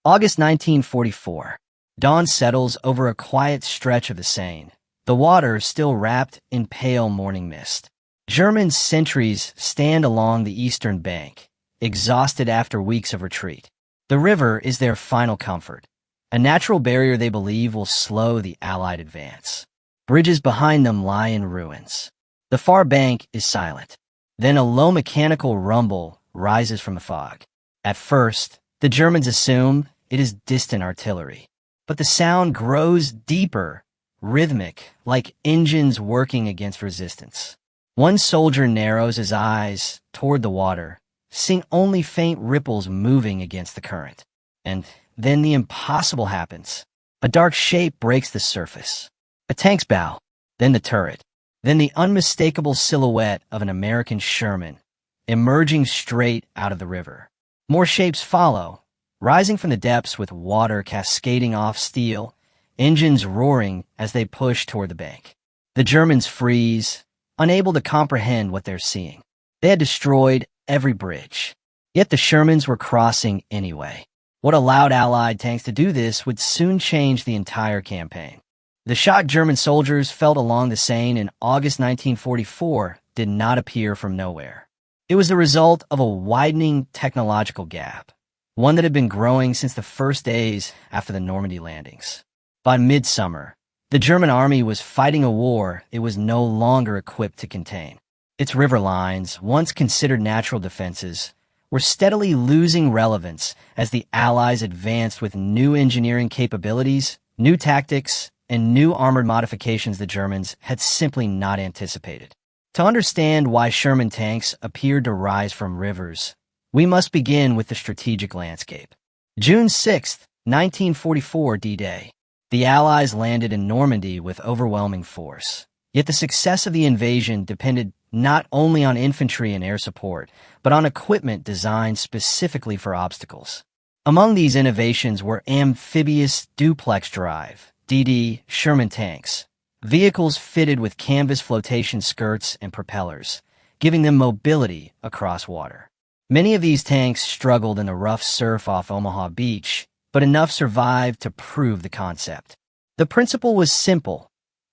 August 1944. Dawn settles over a quiet stretch of the Seine, the water still wrapped in pale morning mist. German sentries stand along the eastern bank, exhausted after weeks of retreat. The river is their final comfort, a natural barrier they believe will slow the Allied advance. Bridges behind them lie in ruins. The far bank is silent. Then a low mechanical rumble rises from the fog. At first, the Germans assume it is distant artillery, but the sound grows deeper, rhythmic, like engines working against resistance. One soldier narrows his eyes toward the water, seeing only faint ripples moving against the current. And then the impossible happens. A dark shape breaks the surface. A tank's bow, then the turret, then the unmistakable silhouette of an American Sherman, emerging straight out of the river. More shapes follow, rising from the depths with water cascading off steel, engines roaring as they push toward the bank. The Germans freeze, unable to comprehend what they're seeing. They had destroyed every bridge. Yet the Shermans were crossing anyway. What allowed Allied tanks to do this would soon change the entire campaign. The shocked German soldiers felt along the Seine in August 1944 did not appear from nowhere. It was the result of a widening technological gap, one that had been growing since the first days after the Normandy landings. By midsummer, the German army was fighting a war it was no longer equipped to contain. Its river lines, once considered natural defenses, were steadily losing relevance as the Allies advanced with new engineering capabilities, new tactics, and new armored modifications the Germans had simply not anticipated. To understand why Sherman tanks appeared to rise from rivers, we must begin with the strategic landscape. June 6, 1944, D-Day. The Allies landed in Normandy with overwhelming force. Yet the success of the invasion depended not only on infantry and air support, but on equipment designed specifically for obstacles. Among these innovations were amphibious duplex drive, DD, Sherman tanks, vehicles fitted with canvas flotation skirts and propellers, giving them mobility across water. Many of these tanks struggled in the rough surf off Omaha Beach, but enough survived to prove the concept. The principle was simple.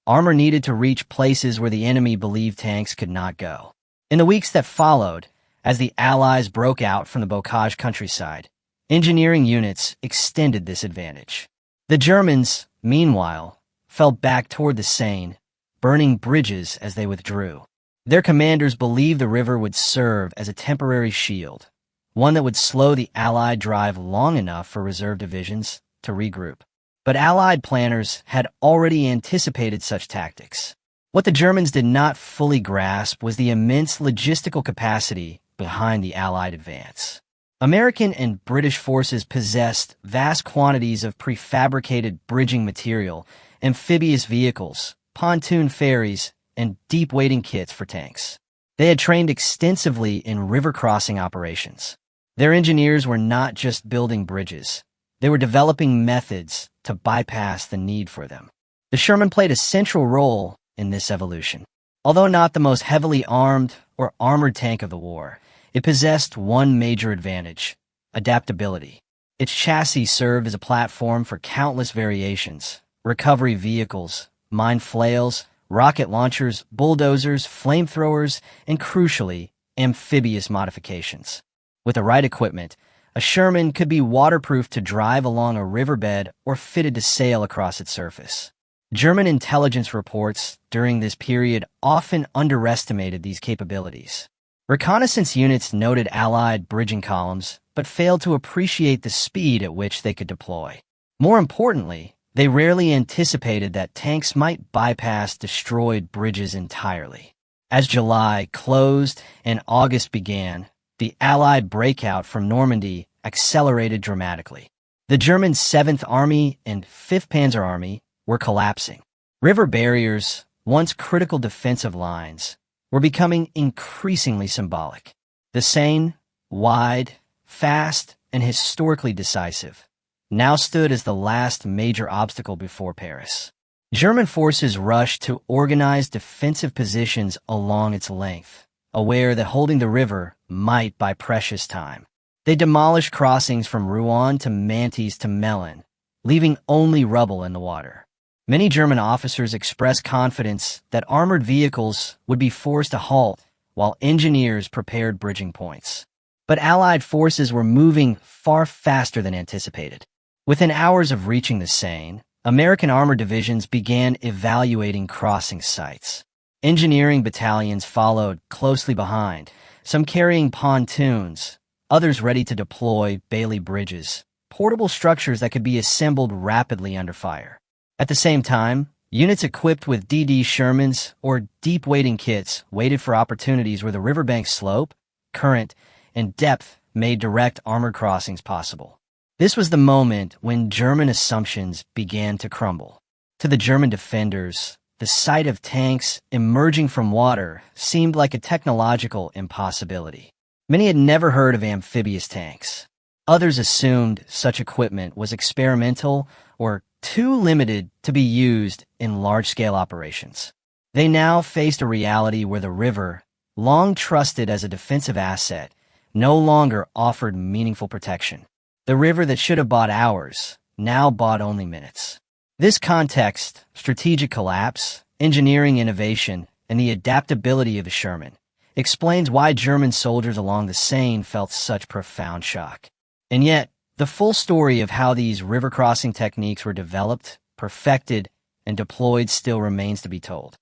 Armor needed to reach places where the enemy believed tanks could not go. In the weeks that followed, as the Allies broke out from the Bocage countryside, engineering units extended this advantage. The Germans, meanwhile, fell back toward the Seine, burning bridges as they withdrew. Their commanders believed the river would serve as a temporary shield, one that would slow the Allied drive long enough for reserve divisions to regroup. But Allied planners had already anticipated such tactics. What the Germans did not fully grasp was the immense logistical capacity behind the Allied advance. American and British forces possessed vast quantities of prefabricated bridging material, amphibious vehicles, pontoon ferries, and deep wading kits for tanks. They had trained extensively in river crossing operations. Their engineers were not just building bridges. They were developing methods to bypass the need for them. The Sherman played a central role in this evolution. Although not the most heavily armed or armored tank of the war, it possessed one major advantage: adaptability. Its chassis served as a platform for countless variations: recovery vehicles, mine flails, rocket launchers, bulldozers, flamethrowers, and crucially, amphibious modifications. With the right equipment, a Sherman could be waterproof to drive along a riverbed or fitted to sail across its surface. German intelligence reports during this period often underestimated these capabilities. Reconnaissance units noted Allied bridging columns, but failed to appreciate the speed at which they could deploy. More importantly, they rarely anticipated that tanks might bypass destroyed bridges entirely. As July closed and August began, the Allied breakout from Normandy accelerated dramatically. The German 7th Army and 5th Panzer Army were collapsing. River barriers, once critical defensive lines, were becoming increasingly symbolic. The Seine, wide, fast, and historically decisive, now stood as the last major obstacle before Paris. German forces rushed to organize defensive positions along its length, aware that holding the river might buy precious time. They demolished crossings from Rouen to Mantes to Melun, leaving only rubble in the water. Many German officers expressed confidence that armored vehicles would be forced to halt while engineers prepared bridging points. But Allied forces were moving far faster than anticipated. Within hours of reaching the Seine, American armored divisions began evaluating crossing sites. Engineering battalions followed closely behind, some carrying pontoons, others ready to deploy Bailey bridges, portable structures that could be assembled rapidly under fire. At the same time, units equipped with DD Shermans or deep wading kits waited for opportunities where the riverbank's slope, current, and depth made direct armored crossings possible. This was the moment when German assumptions began to crumble. To the German defenders, the sight of tanks emerging from water seemed like a technological impossibility. Many had never heard of amphibious tanks. Others assumed such equipment was experimental or too limited to be used in large-scale operations. They now faced a reality where the river, long trusted as a defensive asset, no longer offered meaningful protection. The river that should have bought hours now bought only minutes. This context, strategic collapse, engineering innovation, and the adaptability of the Sherman explains why German soldiers along the Seine felt such profound shock. And yet, the full story of how these river crossing techniques were developed, perfected, and deployed still remains to be told.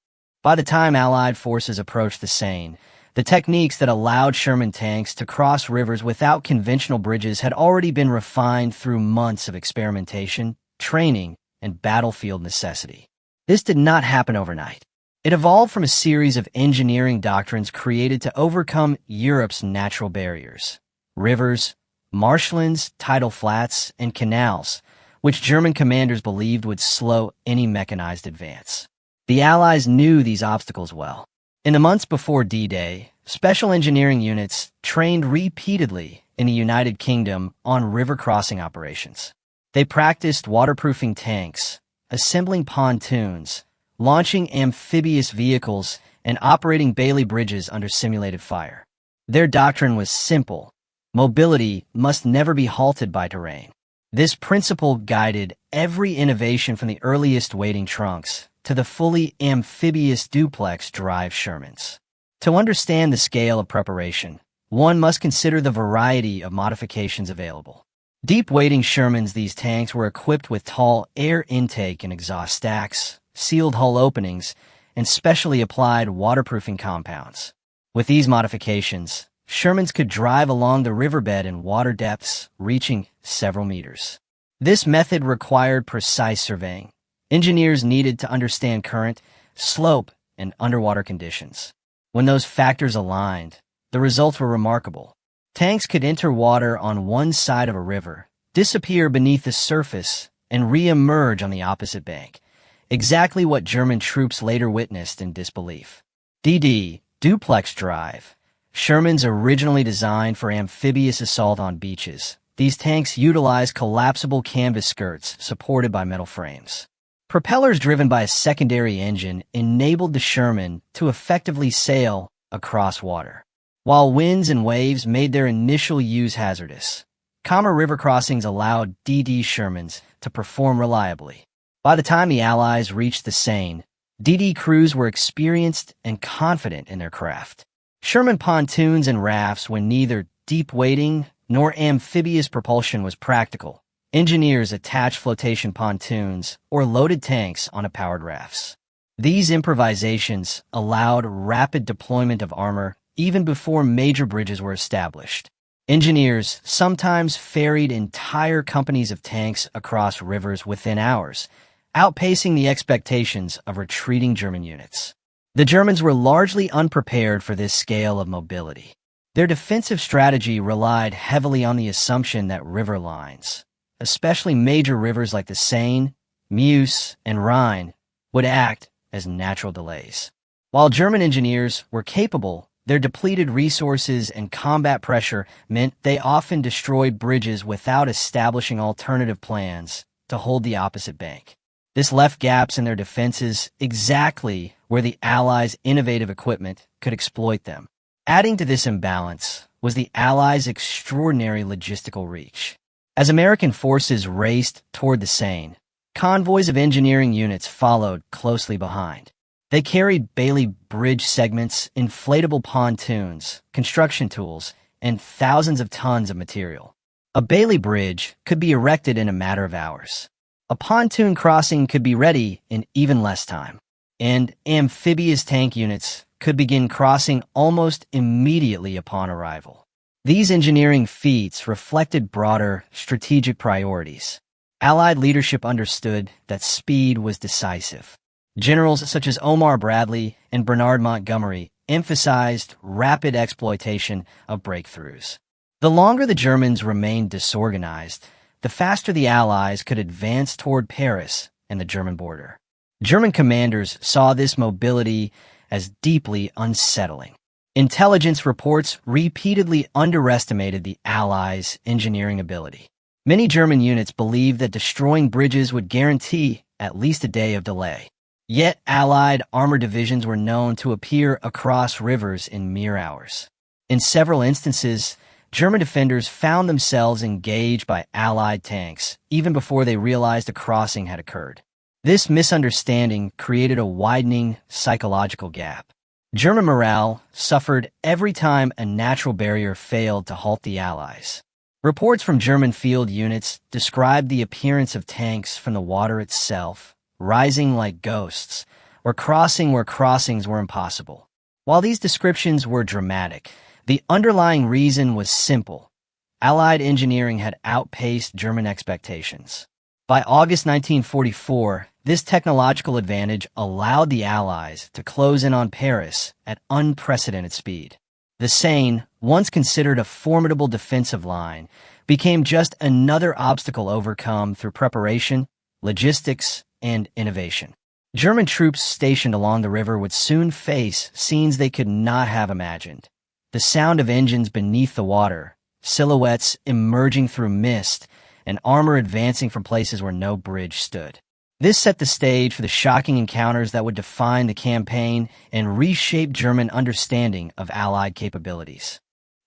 By the time Allied forces approached the Seine, the techniques that allowed Sherman tanks to cross rivers without conventional bridges had already been refined through months of experimentation, training, and battlefield necessity. This did not happen overnight. It evolved from a series of engineering doctrines created to overcome Europe's natural barriers: rivers, marshlands, tidal flats, and canals, which German commanders believed would slow any mechanized advance. The Allies knew these obstacles well. In the months before D-Day, special engineering units trained repeatedly in the United Kingdom on river crossing operations. They practiced waterproofing tanks, assembling pontoons, launching amphibious vehicles, and operating Bailey bridges under simulated fire. Their doctrine was simple: mobility must never be halted by terrain. This principle guided every innovation from the earliest wading trunks to the fully amphibious duplex drive Shermans. To understand the scale of preparation, one must consider the variety of modifications available. Deep wading Shermans, these tanks were equipped with tall air intake and exhaust stacks, sealed hull openings, and specially applied waterproofing compounds. With these modifications, Shermans could drive along the riverbed in water depths reaching several meters. This method required precise surveying. Engineers needed to understand current, slope, and underwater conditions. When those factors aligned, the results were remarkable. Tanks could enter water on one side of a river, disappear beneath the surface, and re-emerge on the opposite bank, exactly what German troops later witnessed in disbelief. DD, duplex drive. Shermans originally designed for amphibious assault on beaches. These tanks utilized collapsible canvas skirts supported by metal frames. Propellers driven by a secondary engine enabled the Sherman to effectively sail across water. While winds and waves made their initial use hazardous, calmer river crossings allowed DD Shermans to perform reliably. By the time the Allies reached the Seine, DD crews were experienced and confident in their craft. Sherman pontoons and rafts, when neither deep wading nor amphibious propulsion was practical, engineers attached flotation pontoons or loaded tanks onto powered rafts. These improvisations allowed rapid deployment of armor even before major bridges were established. Engineers sometimes ferried entire companies of tanks across rivers within hours, outpacing the expectations of retreating German units. The Germans were largely unprepared for this scale of mobility. Their defensive strategy relied heavily on the assumption that river lines, especially major rivers like the Seine, Meuse, and Rhine, would act as natural delays. While German engineers were capable, their depleted resources and combat pressure meant they often destroyed bridges without establishing alternative plans to hold the opposite bank. This left gaps in their defenses exactly where the Allies' innovative equipment could exploit them. Adding to this imbalance was the Allies' extraordinary logistical reach. As American forces raced toward the Seine, convoys of engineering units followed closely behind. They carried Bailey Bridge segments, inflatable pontoons, construction tools, and thousands of tons of material. A Bailey Bridge could be erected in a matter of hours. A pontoon crossing could be ready in even less time. And amphibious tank units could begin crossing almost immediately upon arrival. These engineering feats reflected broader strategic priorities. Allied leadership understood that speed was decisive. Generals such as Omar Bradley and Bernard Montgomery emphasized rapid exploitation of breakthroughs. The longer the Germans remained disorganized, the faster the Allies could advance toward Paris and the German border. German commanders saw this mobility as deeply unsettling. Intelligence reports repeatedly underestimated the Allies' engineering ability. Many German units believed that destroying bridges would guarantee at least a day of delay. Yet Allied armored divisions were known to appear across rivers in mere hours. In several instances, German defenders found themselves engaged by Allied tanks even before they realized a crossing had occurred. This misunderstanding created a widening psychological gap. German morale suffered every time a natural barrier failed to halt the Allies. Reports from German field units described the appearance of tanks from the water itself, rising like ghosts, or crossing where crossings were impossible. While these descriptions were dramatic, the underlying reason was simple. Allied engineering had outpaced German expectations. By August 1944, this technological advantage allowed the Allies to close in on Paris at unprecedented speed. The Seine, once considered a formidable defensive line, became just another obstacle overcome through preparation, logistics, and innovation. German troops stationed along the river would soon face scenes they could not have imagined. The sound of engines beneath the water, silhouettes emerging through mist, and armor advancing from places where no bridge stood. This set the stage for the shocking encounters that would define the campaign and reshape German understanding of Allied capabilities.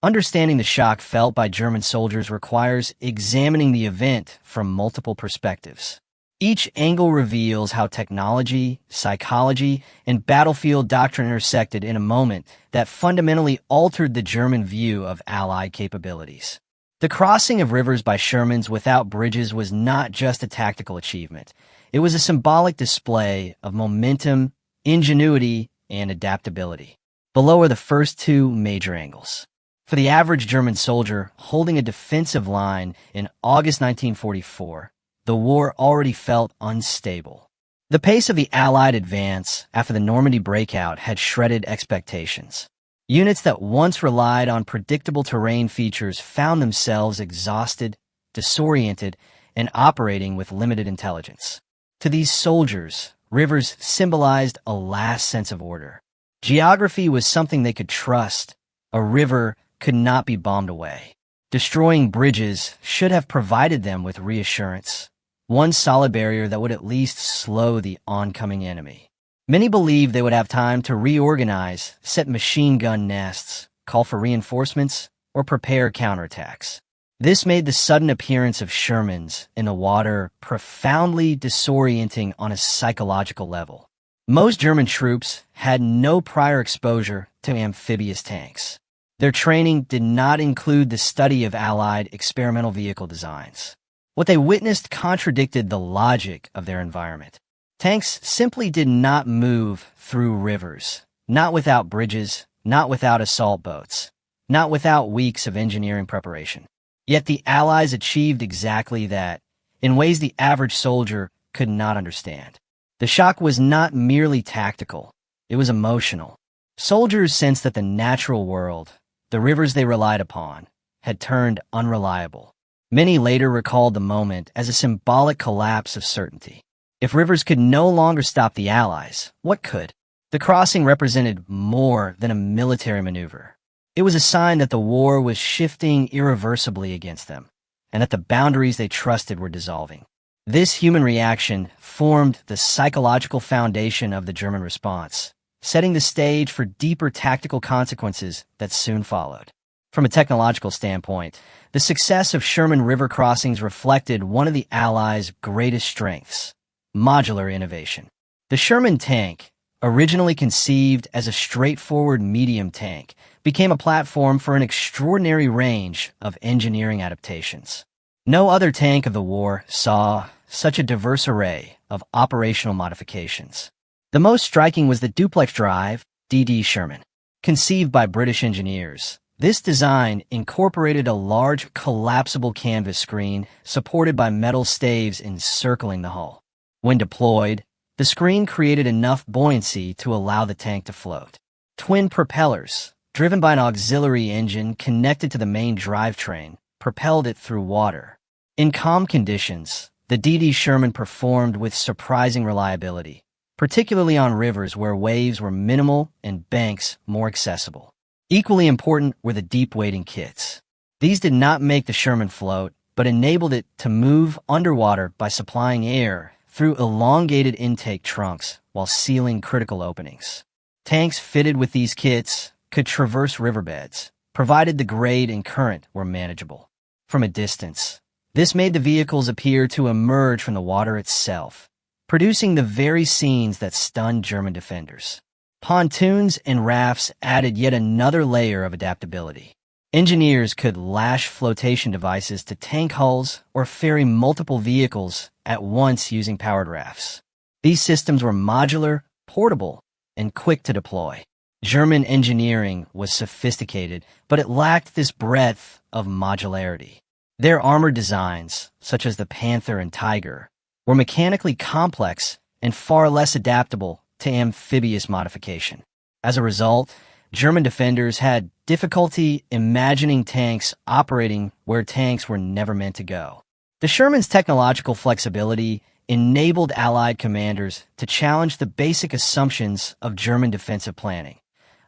Understanding the shock felt by German soldiers requires examining the event from multiple perspectives. Each angle reveals how technology, psychology, and battlefield doctrine intersected in a moment that fundamentally altered the German view of Allied capabilities. The crossing of rivers by Shermans without bridges was not just a tactical achievement. It was a symbolic display of momentum, ingenuity, and adaptability. Below are the first two major angles. For the average German soldier holding a defensive line in August 1944, the war already felt unstable. The pace of the Allied advance after the Normandy breakout had shredded expectations. Units that once relied on predictable terrain features found themselves exhausted, disoriented, and operating with limited intelligence. To these soldiers, rivers symbolized a last sense of order. Geography was something they could trust. A river could not be bombed away. Destroying bridges should have provided them with reassurance, one solid barrier that would at least slow the oncoming enemy. Many believed they would have time to reorganize, set machine gun nests, call for reinforcements, or prepare counterattacks. This made the sudden appearance of Shermans in the water profoundly disorienting on a psychological level. Most German troops had no prior exposure to amphibious tanks. Their training did not include the study of Allied experimental vehicle designs. What they witnessed contradicted the logic of their environment. Tanks simply did not move through rivers, not without bridges, not without assault boats, not without weeks of engineering preparation. Yet the Allies achieved exactly that, in ways the average soldier could not understand. The shock was not merely tactical, it was emotional. Soldiers sensed that the natural world, the rivers they relied upon, had turned unreliable. Many later recalled the moment as a symbolic collapse of certainty. If rivers could no longer stop the Allies, what could? The crossing represented more than a military maneuver. It was a sign that the war was shifting irreversibly against them, and that the boundaries they trusted were dissolving. This human reaction formed the psychological foundation of the German response, setting the stage for deeper tactical consequences that soon followed. From a technological standpoint, the success of Sherman river crossings reflected one of the Allies' greatest strengths: modular innovation. The Sherman tank, originally conceived as a straightforward medium tank, became a platform for an extraordinary range of engineering adaptations. No other tank of the war saw such a diverse array of operational modifications. The most striking was the duplex drive, DD Sherman. Conceived by British engineers, this design incorporated a large collapsible canvas screen supported by metal staves encircling the hull. When deployed, the screen created enough buoyancy to allow the tank to float. Twin propellers, driven by an auxiliary engine connected to the main drivetrain, propelled it through water. In calm conditions, the DD Sherman performed with surprising reliability, particularly on rivers where waves were minimal and banks more accessible. Equally important were the deep wading kits. These did not make the Sherman float, but enabled it to move underwater by supplying air through elongated intake trunks while sealing critical openings. Tanks fitted with these kits could traverse riverbeds, provided the grade and current were manageable. From a distance, this made the vehicles appear to emerge from the water itself, producing the very scenes that stunned German defenders. Pontoons and rafts added yet another layer of adaptability. Engineers could lash flotation devices to tank hulls or ferry multiple vehicles at once using powered rafts. These systems were modular, portable, and quick to deploy. German engineering was sophisticated, but it lacked this breadth of modularity. Their armored designs, such as the Panther and Tiger, were mechanically complex and far less adaptable to amphibious modification. As a result, German defenders had difficulty imagining tanks operating where tanks were never meant to go. The Sherman's technological flexibility enabled Allied commanders to challenge the basic assumptions of German defensive planning,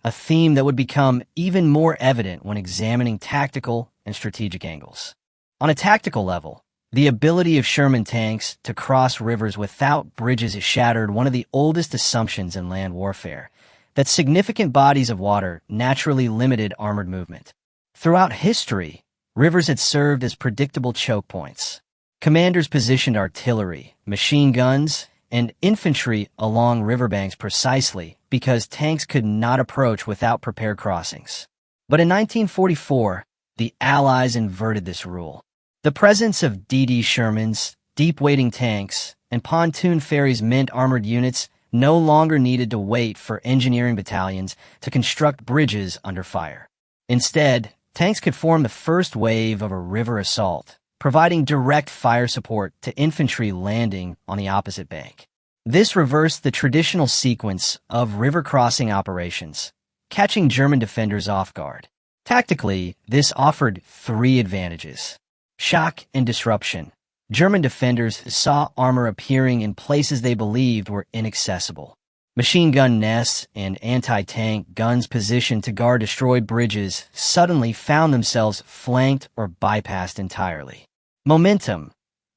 a theme that would become even more evident when examining tactical and strategic angles. On a tactical level, the ability of Sherman tanks to cross rivers without bridges shattered one of the oldest assumptions in land warfare, that significant bodies of water naturally limited armored movement. Throughout history, rivers had served as predictable choke points. Commanders positioned artillery, machine guns, and infantry along riverbanks precisely because tanks could not approach without prepared crossings. But in 1944, the Allies inverted this rule. The presence of DD Shermans, deep-wading tanks, and pontoon ferries meant armored units no longer needed to wait for engineering battalions to construct bridges under fire. Instead, tanks could form the first wave of a river assault, providing direct fire support to infantry landing on the opposite bank. This reversed the traditional sequence of river crossing operations, catching German defenders off guard. Tactically, this offered three advantages: shock and disruption. German defenders saw armor appearing in places they believed were inaccessible. Machine gun nests and anti-tank guns positioned to guard destroyed bridges suddenly found themselves flanked or bypassed entirely. Momentum.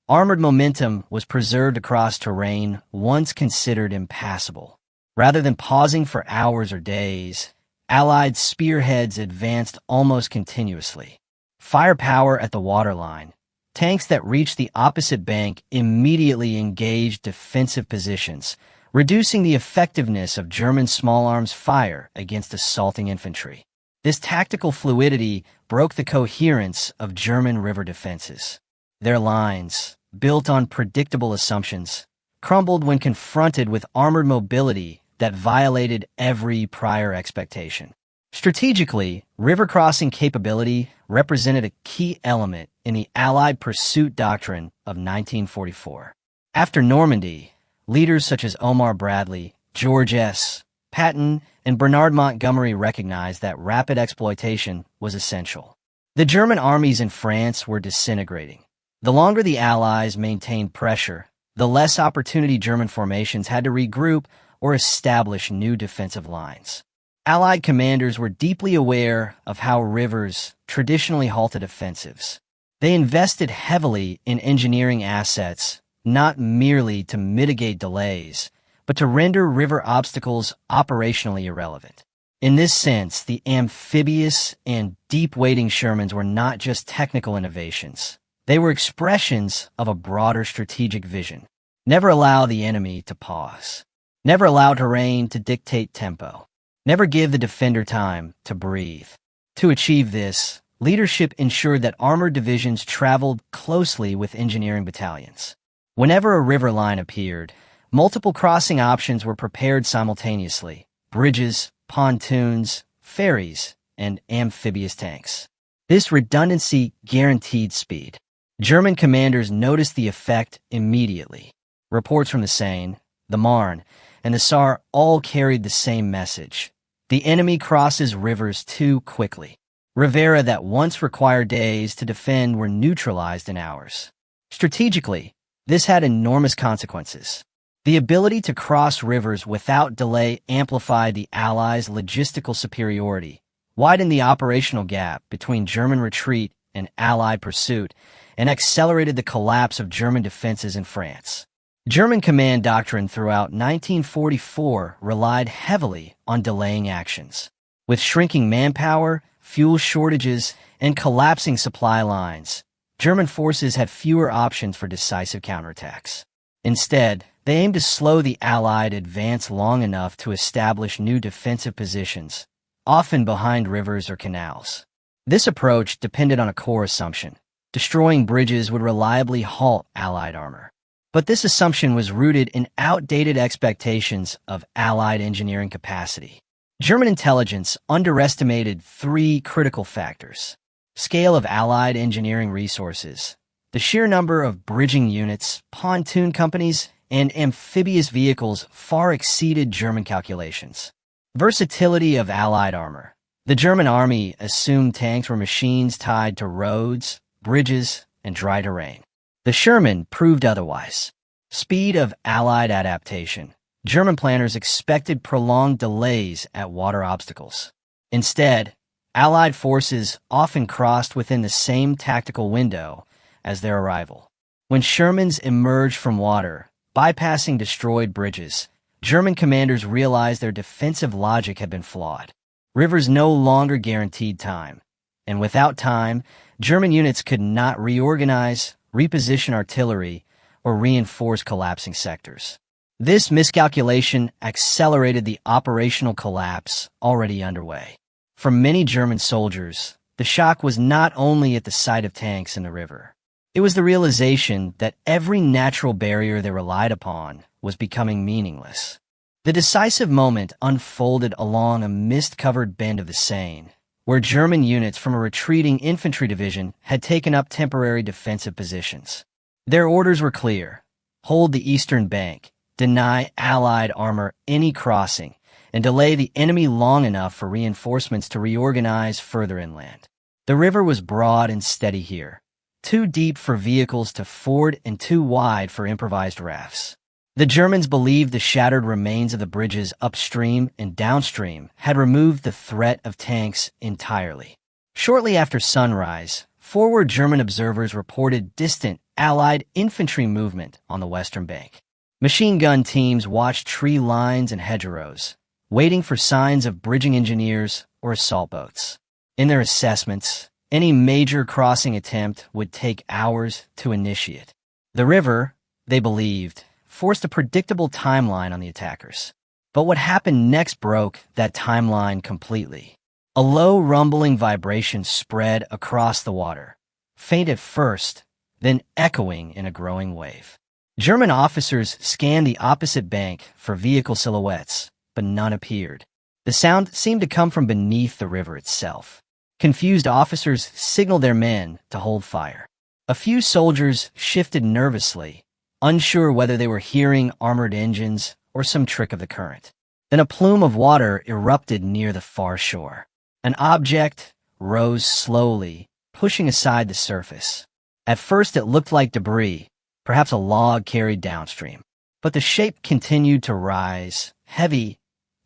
Armored momentum was preserved across terrain once considered impassable. Rather than pausing for hours or days, Allied spearheads advanced almost continuously. Firepower at the waterline. Tanks that reached the opposite bank immediately engaged defensive positions, reducing the effectiveness of German small arms fire against assaulting infantry. This tactical fluidity broke the coherence of German river defenses. Their lines, built on predictable assumptions, crumbled when confronted with armored mobility that violated every prior expectation. Strategically, river crossing capability represented a key element in the Allied pursuit doctrine of 1944. After Normandy, leaders such as Omar Bradley, George S. Patton, and Bernard Montgomery recognized that rapid exploitation was essential. The German armies in France were disintegrating. The longer the Allies maintained pressure, the less opportunity German formations had to regroup or establish new defensive lines. Allied commanders were deeply aware of how rivers traditionally halted offensives. They invested heavily in engineering assets, not merely to mitigate delays, but to render river obstacles operationally irrelevant. In this sense, the amphibious and deep-wading Shermans were not just technical innovations. They were expressions of a broader strategic vision. Never allow the enemy to pause. Never allow terrain to dictate tempo. Never give the defender time to breathe. To achieve this, leadership ensured that armored divisions traveled closely with engineering battalions. Whenever a river line appeared, multiple crossing options were prepared simultaneously: bridges, pontoons, ferries, and amphibious tanks. This redundancy guaranteed speed. German commanders noticed the effect immediately. Reports from the Seine, the Marne, and the Saar all carried the same message. The enemy crosses rivers too quickly. Rivera that once required days to defend were neutralized in hours. Strategically, this had enormous consequences. The ability to cross rivers without delay amplified the Allies' logistical superiority, widened the operational gap between German retreat and Allied pursuit, and accelerated the collapse of German defenses in France. German command doctrine throughout 1944 relied heavily on delaying actions. With shrinking manpower, fuel shortages, and collapsing supply lines, German forces had fewer options for decisive counterattacks. Instead, they aimed to slow the Allied advance long enough to establish new defensive positions, often behind rivers or canals. This approach depended on a core assumption: destroying bridges would reliably halt Allied armor. But this assumption was rooted in outdated expectations of Allied engineering capacity. German intelligence underestimated three critical factors: scale of Allied engineering resources, the sheer number of bridging units, pontoon companies, and amphibious vehicles far exceeded German calculations. Versatility of Allied armor. The German army assumed tanks were machines tied to roads, bridges, and dry terrain. The Sherman proved otherwise. Speed of Allied adaptation. German planners expected prolonged delays at water obstacles. Instead, Allied forces often crossed within the same tactical window as their arrival. When Shermans emerged from water, bypassing destroyed bridges, German commanders realized their defensive logic had been flawed. Rivers no longer guaranteed time, and without time, German units could not reorganize, reposition artillery, or reinforce collapsing sectors. This miscalculation accelerated the operational collapse already underway. For many German soldiers, the shock was not only at the sight of tanks in the river. It was the realization that every natural barrier they relied upon was becoming meaningless. The decisive moment unfolded along a mist-covered bend of the Seine, where German units from a retreating infantry division had taken up temporary defensive positions. Their orders were clear: hold the eastern bank, deny Allied armor any crossing, and delay the enemy long enough for reinforcements to reorganize further inland. The river was broad and steady here, too deep for vehicles to ford and too wide for improvised rafts. The Germans believed the shattered remains of the bridges upstream and downstream had removed the threat of tanks entirely. Shortly after sunrise, forward German observers reported distant Allied infantry movement on the western bank. Machine gun teams watched tree lines and hedgerows, waiting for signs of bridging engineers or assault boats. In their assessments, any major crossing attempt would take hours to initiate. The river, they believed, forced a predictable timeline on the attackers. But what happened next broke that timeline completely. A low rumbling vibration spread across the water, faint at first, then echoing in a growing wave. German officers scanned the opposite bank for vehicle silhouettes, but none appeared. The sound seemed to come from beneath the river itself. Confused officers signaled their men to hold fire. A few soldiers shifted nervously, unsure whether they were hearing armored engines or some trick of the current. Then a plume of water erupted near the far shore. An object rose slowly, pushing aside the surface. At first it looked like debris, perhaps a log carried downstream. But the shape continued to rise, heavy,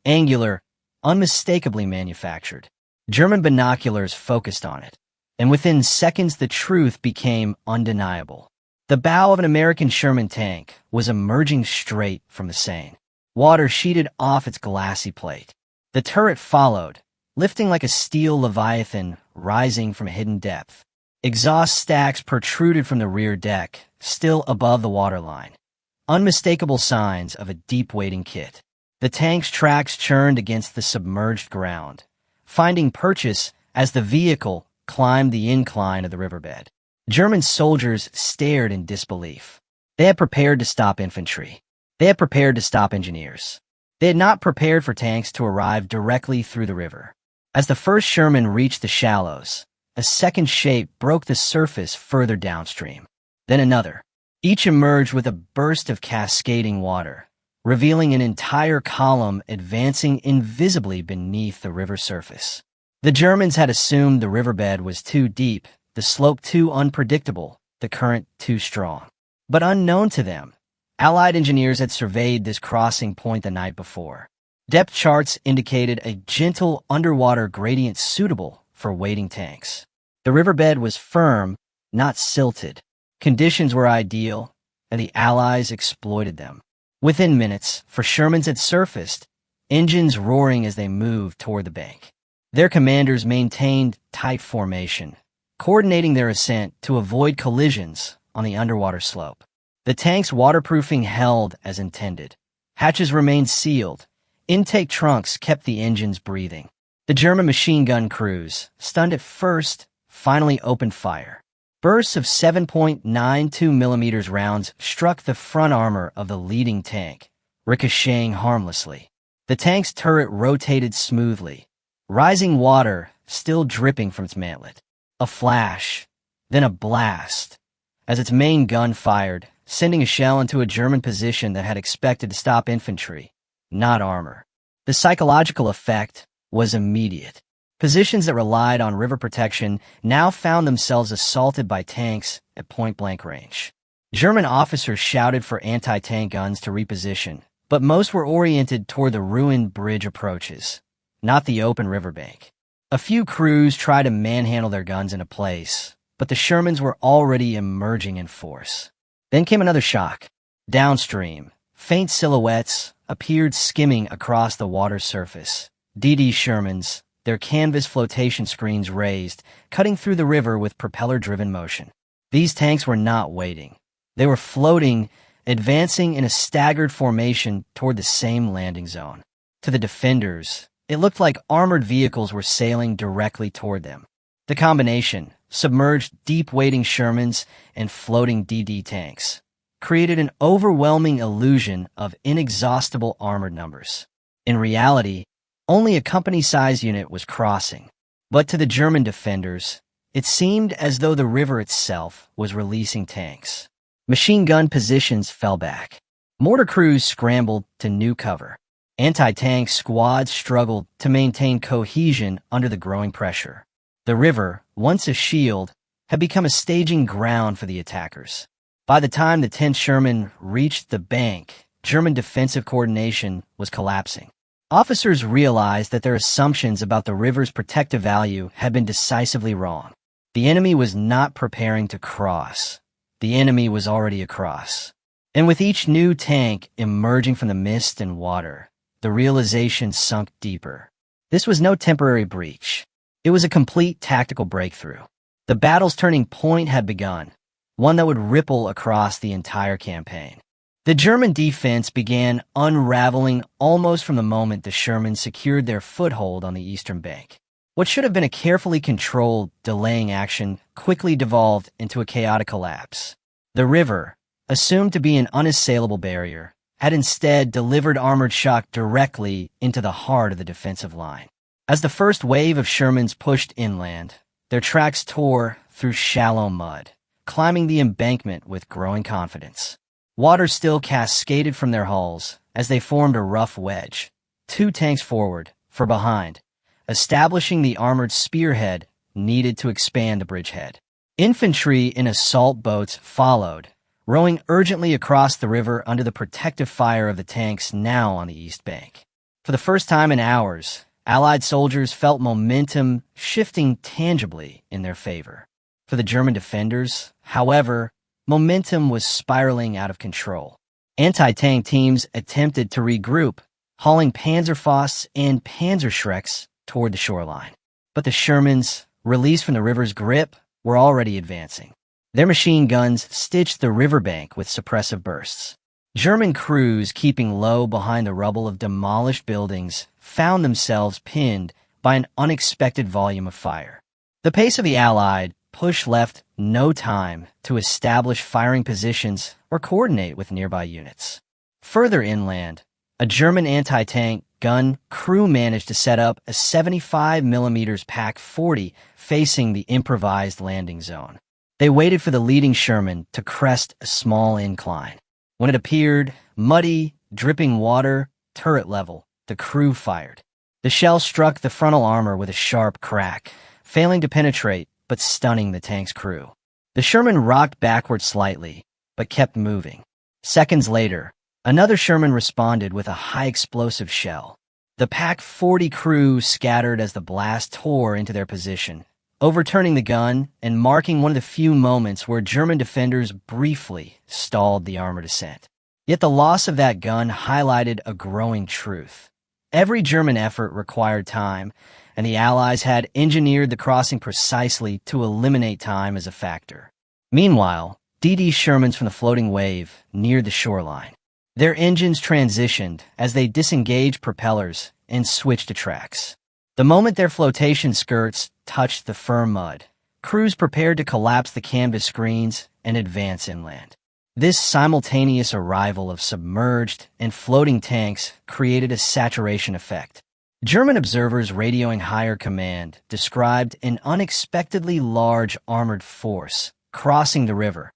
angular, unmistakably manufactured. German binoculars focused on it, and within seconds the truth became undeniable. The bow of an American Sherman tank was emerging straight from the Seine. Water sheeted off its glassy plate. The turret followed, lifting like a steel leviathan rising from a hidden depth. Exhaust stacks protruded from the rear deck, still above the waterline. Unmistakable signs of a deep-wading kit. The tank's tracks churned against the submerged ground, finding purchase as the vehicle climbed the incline of the riverbed. German soldiers stared in disbelief. They had prepared to stop infantry. They had prepared to stop engineers. They had not prepared for tanks to arrive directly through the river. As the first Sherman reached the shallows, a second shape broke the surface further downstream. Then another. Each emerged with a burst of cascading water, revealing an entire column advancing invisibly beneath the river surface. The Germans had assumed the riverbed was too deep, the slope too unpredictable, the current too strong. But unknown to them, Allied engineers had surveyed this crossing point the night before. Depth charts indicated a gentle underwater gradient suitable for wading tanks. The riverbed was firm, not silted. Conditions were ideal, and the Allies exploited them. Within minutes, for Shermans had surfaced, engines roaring as they moved toward the bank. Their commanders maintained tight formation, coordinating their ascent to avoid collisions on the underwater slope. The tank's waterproofing held as intended. Hatches remained sealed. Intake trunks kept the engines breathing. The German machine gun crews, stunned at first, finally opened fire. Bursts of 7.92 millimeters rounds struck the front armor of the leading tank, ricocheting harmlessly. The tank's turret rotated smoothly, rising water still dripping from its mantlet. A flash, then a blast, as its main gun fired, sending a shell into a German position that had expected to stop infantry, not armor. The psychological effect was immediate. Positions that relied on river protection now found themselves assaulted by tanks at point-blank range. German officers shouted for anti-tank guns to reposition, but most were oriented toward the ruined bridge approaches, not the open riverbank. A few crews tried to manhandle their guns into place, but the Shermans were already emerging in force. Then came another shock. Downstream, faint silhouettes appeared skimming across the water's surface. DD Shermans, their canvas flotation screens raised, cutting through the river with propeller-driven motion. These tanks were not waiting. They were floating, advancing in a staggered formation toward the same landing zone. To the defenders, it looked like armored vehicles were sailing directly toward them. The combination, submerged deep-wading Shermans and floating DD tanks, created an overwhelming illusion of inexhaustible armored numbers. In reality, only a company-sized unit was crossing, but to the German defenders, it seemed as though the river itself was releasing tanks. Machine gun positions fell back. Mortar crews scrambled to new cover. Anti-tank squads struggled to maintain cohesion under the growing pressure. The river, once a shield, had become a staging ground for the attackers. By the time the 10th Sherman reached the bank, German defensive coordination was collapsing. Officers realized that their assumptions about the river's protective value had been decisively wrong. The enemy was not preparing to cross. The enemy was already across. And with each new tank emerging from the mist and water, the realization sunk deeper. This was no temporary breach. It was a complete tactical breakthrough. The battle's turning point had begun, one that would ripple across the entire campaign. The German defense began unraveling almost from the moment the Shermans secured their foothold on the eastern bank. What should have been a carefully controlled, delaying action quickly devolved into a chaotic collapse. The river, assumed to be an unassailable barrier, had instead delivered armored shock directly into the heart of the defensive line. As the first wave of Shermans pushed inland, their tracks tore through shallow mud, climbing the embankment with growing confidence. Water still cascaded from their hulls as they formed a rough wedge, 2 tanks forward, for behind, establishing the armored spearhead needed to expand the bridgehead. Infantry in assault boats followed, rowing urgently across the river under the protective fire of the tanks now on the east bank. For the first time in hours, Allied soldiers felt momentum shifting tangibly in their favor. For the German defenders, however, momentum was spiraling out of control. Anti-tank teams attempted to regroup, hauling Panzerfausts and Panzerschrecks toward the shoreline. But the Shermans, released from the river's grip, were already advancing. Their machine guns stitched the riverbank with suppressive bursts. German crews, keeping low behind the rubble of demolished buildings, found themselves pinned by an unexpected volume of fire. The pace of the Allied push left no time to establish firing positions or coordinate with nearby units. Further inland, a German anti-tank gun crew managed to set up a 75mm PaK-40 facing the improvised landing zone. They waited for the leading Sherman to crest a small incline. When it appeared, muddy, dripping water, turret level, the crew fired. The shell struck the frontal armor with a sharp crack, failing to penetrate but stunning the tank's crew. The Sherman rocked backward slightly, but kept moving. Seconds later, another Sherman responded with a high-explosive shell. The PaK-40 crew scattered as the blast tore into their position, overturning the gun and marking one of the few moments where German defenders briefly stalled the armored ascent. Yet the loss of that gun highlighted a growing truth. Every German effort required time, and the Allies had engineered the crossing precisely to eliminate time as a factor. Meanwhile, DD Shermans from the floating wave neared the shoreline. Their engines transitioned as they disengaged propellers and switched to tracks. The moment their flotation skirts touched the firm mud, crews prepared to collapse the canvas screens and advance inland. This simultaneous arrival of submerged and floating tanks created a saturation effect. German observers radioing higher command described an unexpectedly large armored force crossing the river,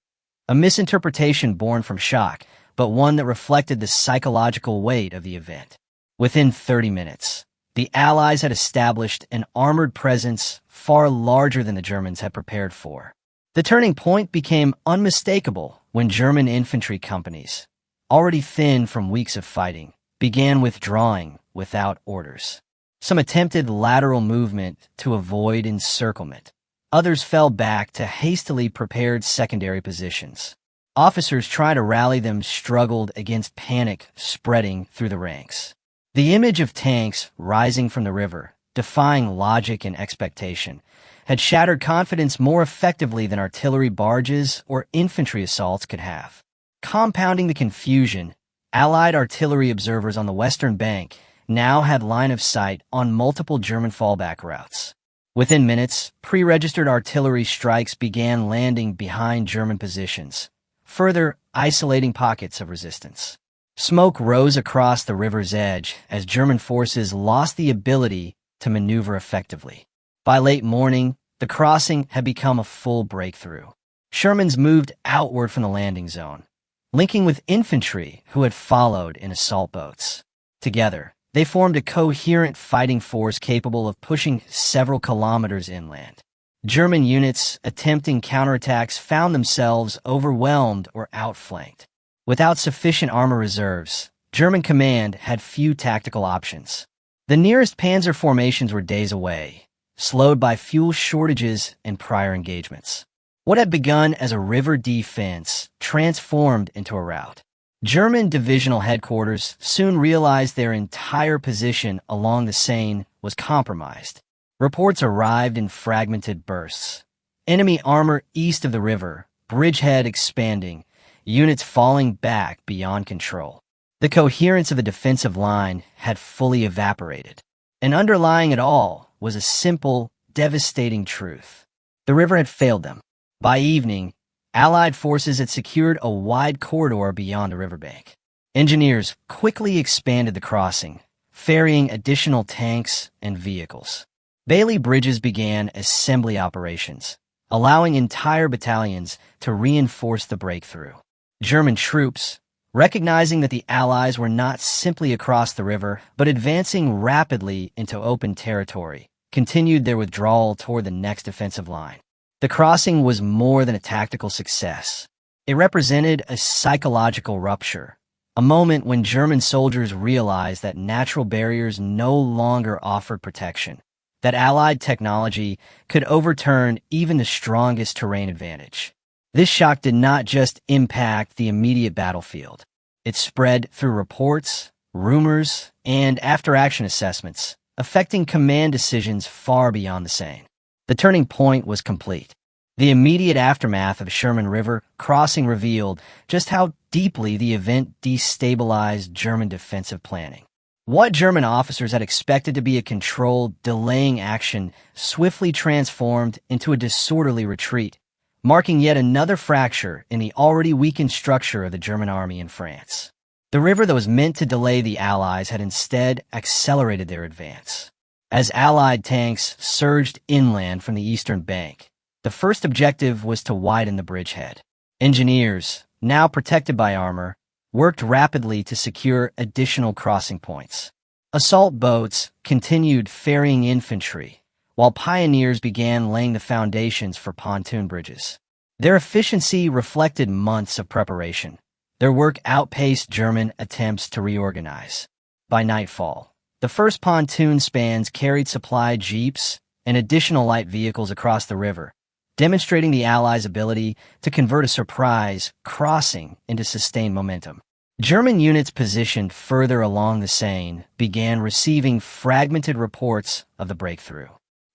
a misinterpretation born from shock, but one that reflected the psychological weight of the event. Within 30 minutes, the Allies had established an armored presence far larger than the Germans had prepared for. The turning point became unmistakable when German infantry companies, already thin from weeks of fighting, began withdrawing without orders. Some attempted lateral movement to avoid encirclement. Others fell back to hastily prepared secondary positions. Officers trying to rally them struggled against panic spreading through the ranks. The image of tanks rising from the river, defying logic and expectation, had shattered confidence more effectively than artillery barges or infantry assaults could have. Compounding the confusion, Allied artillery observers on the western bank now had line of sight on multiple German fallback routes. Within minutes, pre-registered artillery strikes began landing behind German positions, further isolating pockets of resistance. Smoke rose across the river's edge as German forces lost the ability to maneuver effectively. By late morning, the crossing had become a full breakthrough. Shermans moved outward from the landing zone, linking with infantry who had followed in assault boats. Together, they formed a coherent fighting force capable of pushing several kilometers inland. German units attempting counterattacks found themselves overwhelmed or outflanked. Without sufficient armor reserves, German command had few tactical options. The nearest panzer formations were days away, slowed by fuel shortages and prior engagements. What had begun as a river defense transformed into a rout. German divisional headquarters soon realized their entire position along the Seine was compromised. Reports arrived in fragmented bursts. Enemy armor east of the river, bridgehead expanding, units falling back beyond control. The coherence of the defensive line had fully evaporated. And underlying it all was a simple, devastating truth. The river had failed them. By evening, Allied forces had secured a wide corridor beyond the riverbank. Engineers quickly expanded the crossing, ferrying additional tanks and vehicles. Bailey bridges began assembly operations, allowing entire battalions to reinforce the breakthrough. German troops, recognizing that the Allies were not simply across the river, but advancing rapidly into open territory, continued their withdrawal toward the next defensive line. The crossing was more than a tactical success. It represented a psychological rupture, a moment when German soldiers realized that natural barriers no longer offered protection, that Allied technology could overturn even the strongest terrain advantage. This shock did not just impact the immediate battlefield. It spread through reports, rumors, and after-action assessments, affecting command decisions far beyond the Seine. The turning point was complete. The immediate aftermath of Sherman River crossing revealed just how deeply the event destabilized German defensive planning. What German officers had expected to be a controlled, delaying action swiftly transformed into a disorderly retreat, marking yet another fracture in the already weakened structure of the German army in France. The river that was meant to delay the Allies had instead accelerated their advance. As Allied tanks surged inland from the eastern bank, the first objective was to widen the bridgehead. Engineers, now protected by armor, worked rapidly to secure additional crossing points. Assault boats continued ferrying infantry, while pioneers began laying the foundations for pontoon bridges. Their efficiency reflected months of preparation. Their work outpaced German attempts to reorganize. By nightfall, the first pontoon spans carried supply jeeps and additional light vehicles across the river, demonstrating the Allies' ability to convert a surprise crossing into sustained momentum. German units positioned further along the Seine began receiving fragmented reports of the breakthrough.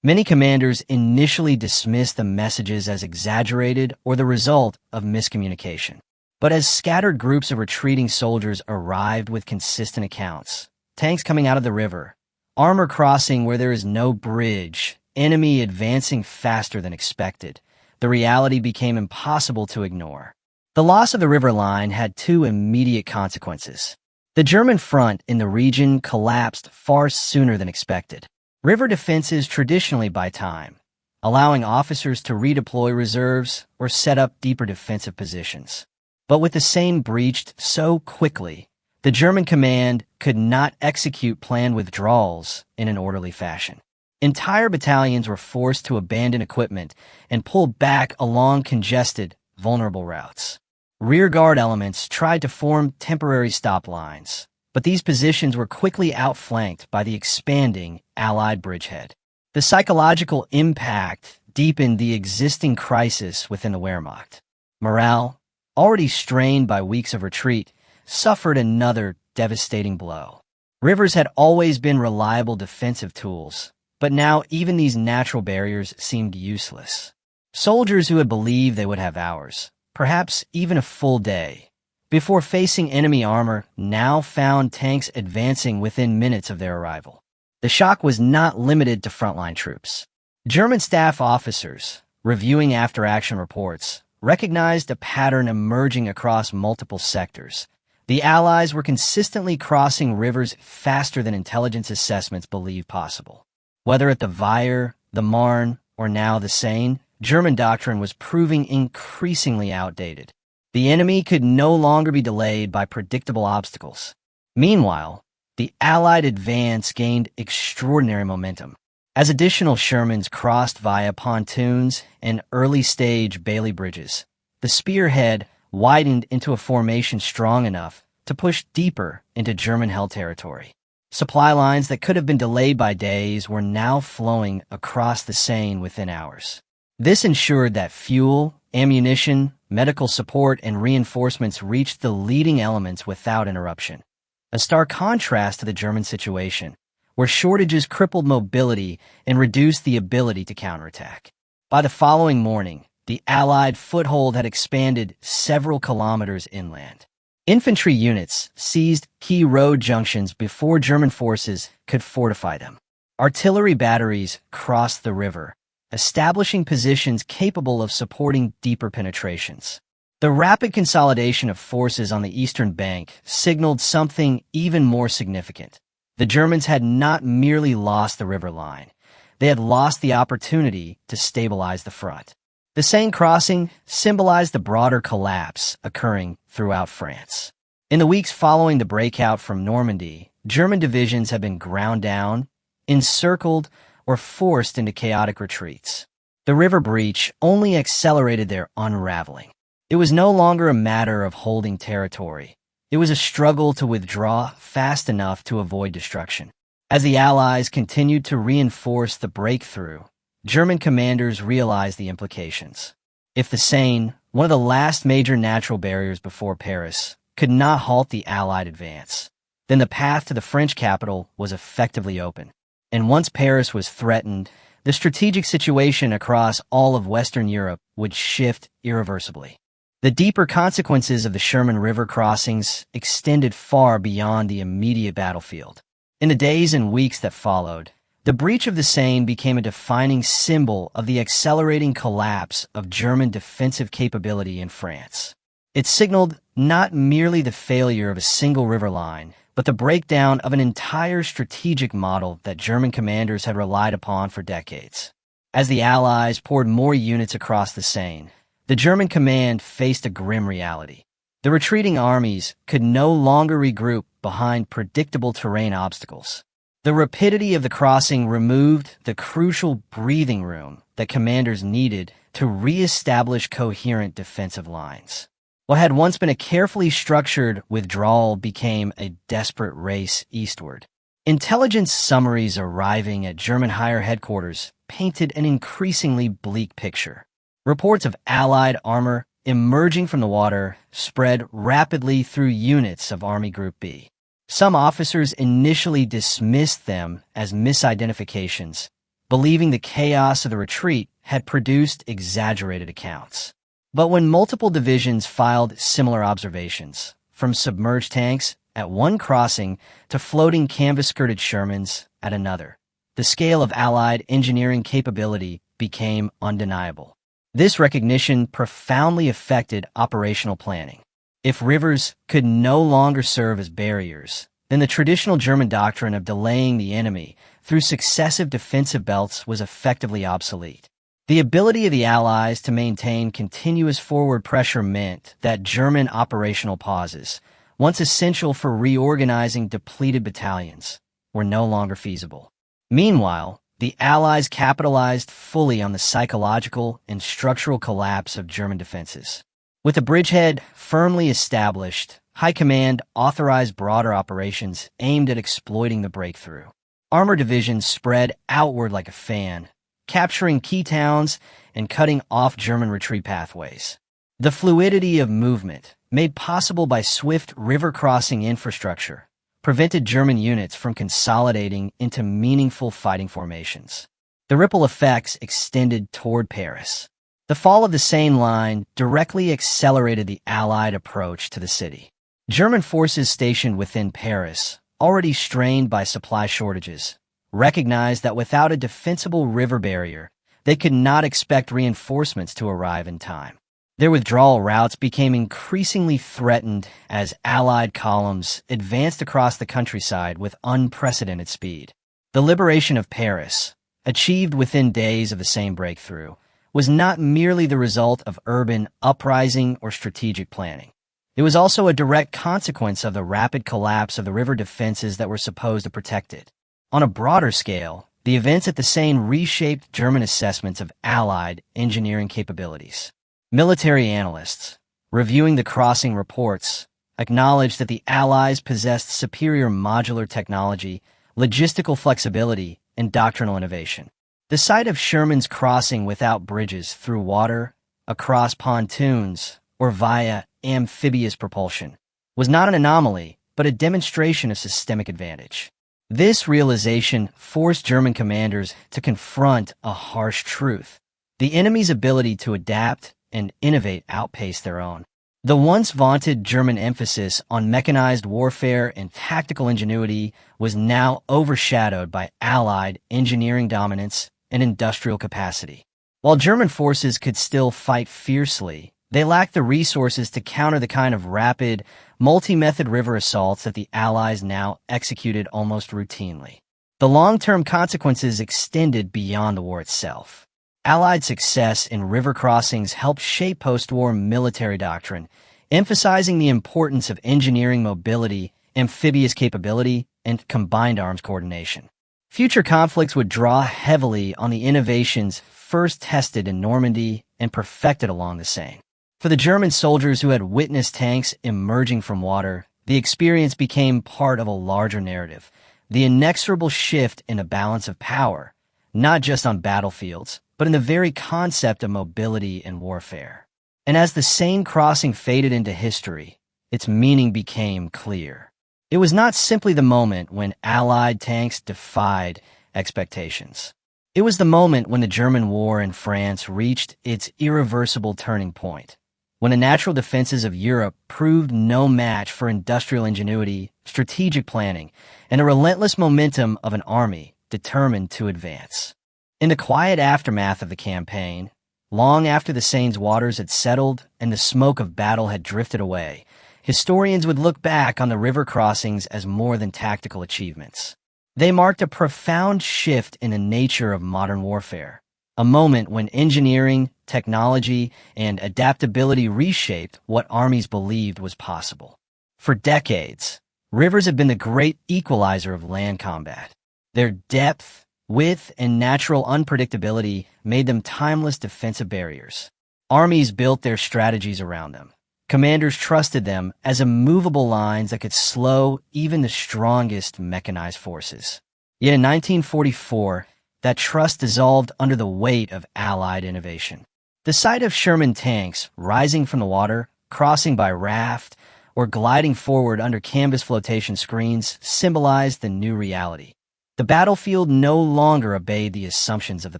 Many commanders initially dismissed the messages as exaggerated or the result of miscommunication. But as scattered groups of retreating soldiers arrived with consistent accounts, tanks coming out of the river, armor crossing where there is no bridge, enemy advancing faster than expected, the reality became impossible to ignore. The loss of the river line had two immediate consequences. The German front in the region collapsed far sooner than expected. River defenses traditionally buy time, allowing officers to redeploy reserves or set up deeper defensive positions. But with the Seine breached so quickly, the German command could not execute planned withdrawals in an orderly fashion. Entire battalions were forced to abandon equipment and pull back along congested, vulnerable routes. Rearguard elements tried to form temporary stop lines, but these positions were quickly outflanked by the expanding Allied bridgehead. The psychological impact deepened the existing crisis within the Wehrmacht. Morale, already strained by weeks of retreat, suffered another devastating blow. Rivers had always been reliable defensive tools, but now even these natural barriers seemed useless. Soldiers who had believed they would have hours, perhaps even a full day, before facing enemy armor now found tanks advancing within minutes of their arrival. The shock was not limited to frontline troops. German staff officers, reviewing after-action reports, recognized a pattern emerging across multiple sectors. The Allies were consistently crossing rivers faster than intelligence assessments believed possible. Whether at the WWII, the Marne, or now the Seine, German doctrine was proving increasingly outdated. The enemy could no longer be delayed by predictable obstacles. Meanwhile, the Allied advance gained extraordinary momentum. As additional Shermans crossed via pontoons and early-stage Bailey bridges, the spearhead widened into a formation strong enough to push deeper into German-held territory. Supply lines that could have been delayed by days were now flowing across the Seine within hours. This ensured that fuel, ammunition, medical support, and reinforcements reached the leading elements without interruption. A stark contrast to the German situation, where shortages crippled mobility and reduced the ability to counterattack. By the following morning, the Allied foothold had expanded several kilometers inland. Infantry units seized key road junctions before German forces could fortify them. Artillery batteries crossed the river, establishing positions capable of supporting deeper penetrations. The rapid consolidation of forces on the eastern bank signaled something even more significant. The Germans had not merely lost the river line, they had lost the opportunity to stabilize the front. The Seine crossing symbolized the broader collapse occurring throughout France. In the weeks following the breakout from Normandy, German divisions had been ground down, encircled, or forced into chaotic retreats. The river breach only accelerated their unraveling. It was no longer a matter of holding territory. It was a struggle to withdraw fast enough to avoid destruction. As the Allies continued to reinforce the breakthrough, German commanders realized the implications. If the Seine, one of the last major natural barriers before Paris, could not halt the Allied advance, then the path to the French capital was effectively open. And once Paris was threatened, the strategic situation across all of Western Europe would shift irreversibly. The deeper consequences of the Sherman River crossings extended far beyond the immediate battlefield. In the days and weeks that followed, the breach of the Seine became a defining symbol of the accelerating collapse of German defensive capability in France. It signaled not merely the failure of a single river line, but the breakdown of an entire strategic model that German commanders had relied upon for decades. As the Allies poured more units across the Seine, the German command faced a grim reality. The retreating armies could no longer regroup behind predictable terrain obstacles. The rapidity of the crossing removed the crucial breathing room that commanders needed to re-establish coherent defensive lines. What had once been a carefully structured withdrawal became a desperate race eastward. Intelligence summaries arriving at German higher headquarters painted an increasingly bleak picture. Reports of Allied armor emerging from the water spread rapidly through units of Army Group B. Some officers initially dismissed them as misidentifications, believing the chaos of the retreat had produced exaggerated accounts. But when multiple divisions filed similar observations, from submerged tanks at one crossing to floating canvas-skirted Shermans at another, the scale of Allied engineering capability became undeniable. This recognition profoundly affected operational planning. If rivers could no longer serve as barriers, then the traditional German doctrine of delaying the enemy through successive defensive belts was effectively obsolete. The ability of the Allies to maintain continuous forward pressure meant that German operational pauses, once essential for reorganizing depleted battalions, were no longer feasible. Meanwhile, the Allies capitalized fully on the psychological and structural collapse of German defenses. With the bridgehead firmly established, High Command authorized broader operations aimed at exploiting the breakthrough. Armor divisions spread outward like a fan, capturing key towns and cutting off German retreat pathways. The fluidity of movement, made possible by swift river-crossing infrastructure, prevented German units from consolidating into meaningful fighting formations. The ripple effects extended toward Paris. The fall of the Seine line directly accelerated the Allied approach to the city. German forces stationed within Paris, already strained by supply shortages, recognized that without a defensible river barrier, they could not expect reinforcements to arrive in time. Their withdrawal routes became increasingly threatened as Allied columns advanced across the countryside with unprecedented speed. The liberation of Paris, achieved within days of the same breakthrough, was not merely the result of urban uprising or strategic planning. It was also a direct consequence of the rapid collapse of the river defenses that were supposed to protect it. On a broader scale, the events at the Seine reshaped German assessments of Allied engineering capabilities. Military analysts, reviewing the crossing reports, acknowledged that the Allies possessed superior modular technology, logistical flexibility, and doctrinal innovation. The sight of Sherman's crossing without bridges through water, across pontoons, or via amphibious propulsion was not an anomaly, but a demonstration of systemic advantage. This realization forced German commanders to confront a harsh truth. The enemy's ability to adapt and innovate outpaced their own. The once vaunted German emphasis on mechanized warfare and tactical ingenuity was now overshadowed by Allied engineering dominance and industrial capacity. While German forces could still fight fiercely, they lacked the resources to counter the kind of rapid, multi-method river assaults that the Allies now executed almost routinely. The long-term consequences extended beyond the war itself. Allied success in river crossings helped shape post-war military doctrine, emphasizing the importance of engineering mobility, amphibious capability, and combined arms coordination. Future conflicts would draw heavily on the innovations first tested in Normandy and perfected along the Seine. For the German soldiers who had witnessed tanks emerging from water, the experience became part of a larger narrative, the inexorable shift in a balance of power, not just on battlefields, but in the very concept of mobility and warfare. And as the Seine crossing faded into history, its meaning became clear. It was not simply the moment when Allied tanks defied expectations. It was the moment when the German war in France reached its irreversible turning point, when the natural defenses of Europe proved no match for industrial ingenuity, strategic planning, and the relentless momentum of an army determined to advance. In the quiet aftermath of the campaign, long after the Seine's waters had settled and the smoke of battle had drifted away, historians would look back on the river crossings as more than tactical achievements. They marked a profound shift in the nature of modern warfare, a moment when engineering, technology, and adaptability reshaped what armies believed was possible. For decades, rivers have been the great equalizer of land combat. Their depth, width, and natural unpredictability made them timeless defensive barriers. Armies built their strategies around them. Commanders trusted them as immovable lines that could slow even the strongest mechanized forces. Yet in 1944, that trust dissolved under the weight of Allied innovation. The sight of Sherman tanks rising from the water, crossing by raft, or gliding forward under canvas flotation screens symbolized the new reality. The battlefield no longer obeyed the assumptions of the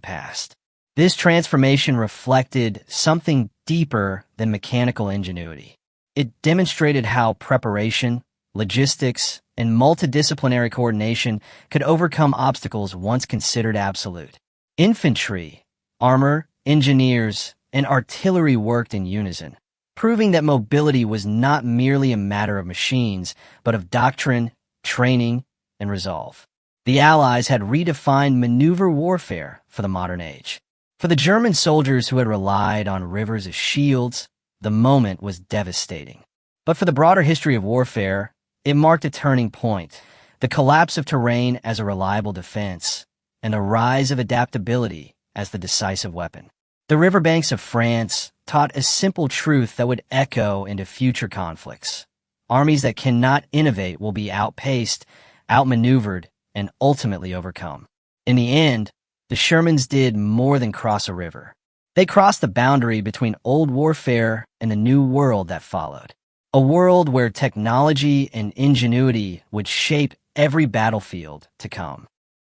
past. This transformation reflected something deeper than mechanical ingenuity. It demonstrated how preparation, logistics, and multidisciplinary coordination could overcome obstacles once considered absolute. Infantry, armor, engineers, and artillery worked in unison, proving that mobility was not merely a matter of machines, but of doctrine, training, and resolve. The Allies had redefined maneuver warfare for the modern age. For the German soldiers who had relied on rivers as shields, the moment was devastating. But for the broader history of warfare, it marked a turning point, the collapse of terrain as a reliable defense, and the rise of adaptability as the decisive weapon. The riverbanks of France taught a simple truth that would echo into future conflicts. Armies that cannot innovate will be outpaced, outmaneuvered, and ultimately overcome. In the end, the Shermans did more than cross a river. They crossed the boundary between old warfare and the new world that followed. A world where technology and ingenuity would shape every battlefield to come.